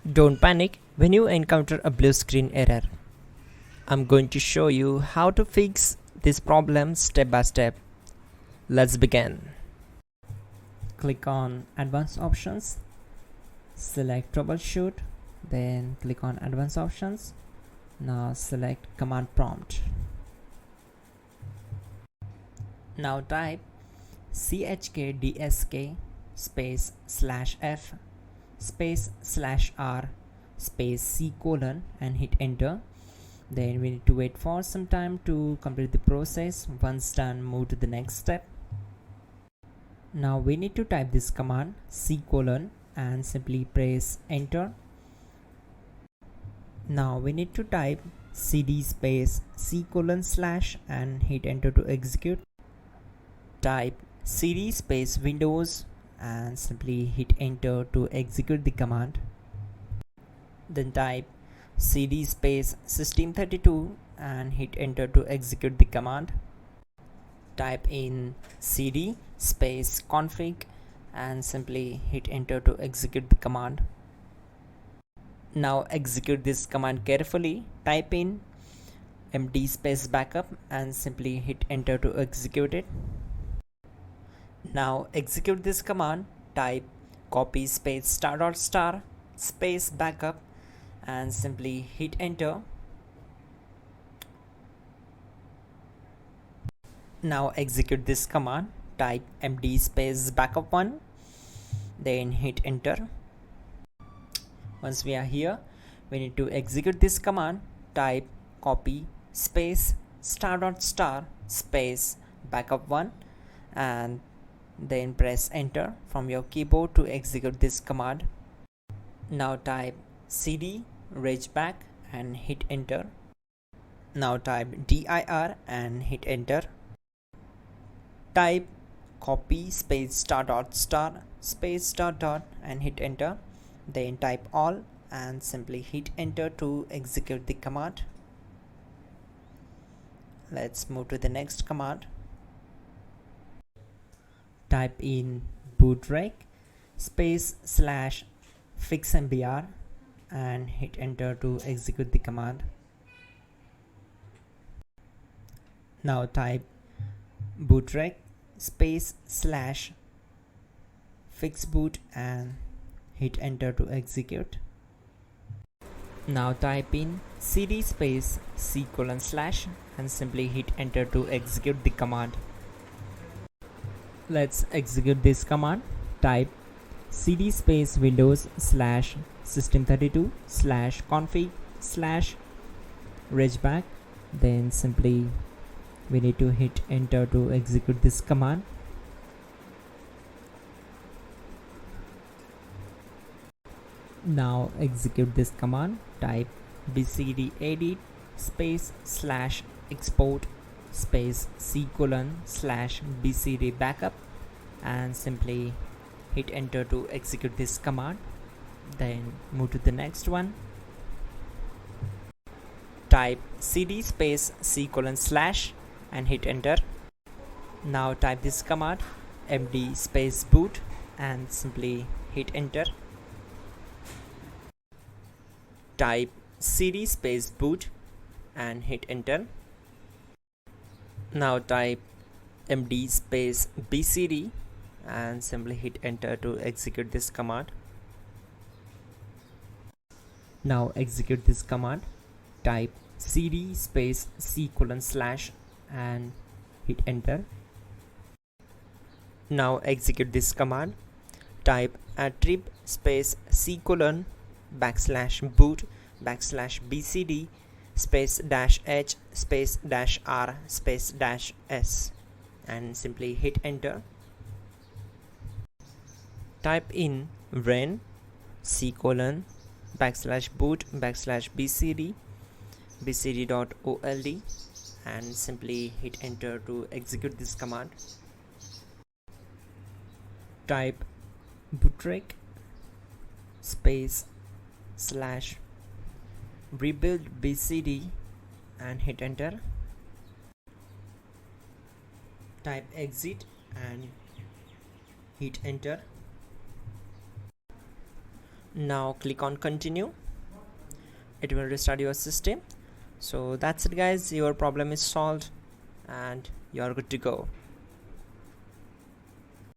Don't panic when you encounter a blue screen error. I'm going to show you how to fix this problem step by step. Let's begin. Click on Advanced Options, select Troubleshoot, then click on Advanced Options. Now select Command Prompt. Now type chkdsk space /f space /r space c colon and hit enter. Then we need to wait for some time to complete the process. Once done, move to the next step. Now we need to type this command c colon and simply press enter. Now we need to type cd space c colon / and hit enter to execute. Type cd space Windows and simply hit enter to execute the command. Then type cd space system32 and hit enter to execute the command. Type in cd space config and simply hit enter to execute the command. Now execute this command carefully. Type in md space backup and simply hit enter to execute it. Now execute this command. Type copy space *** space backup and simply hit enter. Now execute this command. Type md space backup1, then hit enter. Once we are here, we need to execute this command. Type copy space ** space backup1 and then press enter from your keyboard to execute this command. Now type cd regback and hit enter. Now type dir and hit enter. Type copy space ** space ... and hit enter. Then type all and simply hit enter to execute the command. Let's move to the next command. Type in bootrec space / fixmbr and hit enter to execute the command. Now type bootrec space / fixboot and hit enter to execute. Now type in cd space c colon / and simply hit enter to execute the command. Let's execute this command. Type cd space Windows / system32 / config / regback. Then simply we need to hit enter to execute this command. Now execute this command. Type bcdedit space / export space c colon / bcd backup and simply hit enter to execute this command. Then move to the next one. Type cd space c colon / and hit enter. Now type this command md space boot and simply hit enter. Type cd space boot and hit enter. Now type md space bcd and simply hit enter to execute this command. Now execute this command. Type cd space c colon / and hit enter. Now execute this command. Type attrib space c colon / boot / bcd space -h space -r space -s and simply hit enter. Type in ren c colon / boot / bcd bcd.old and simply hit enter to execute this command. Type bootrec space / rebuildbcd and hit enter. Type exit and hit enter. Now click on continue. It will restart your system. So that's it guys, your problem is solved and you're good to go.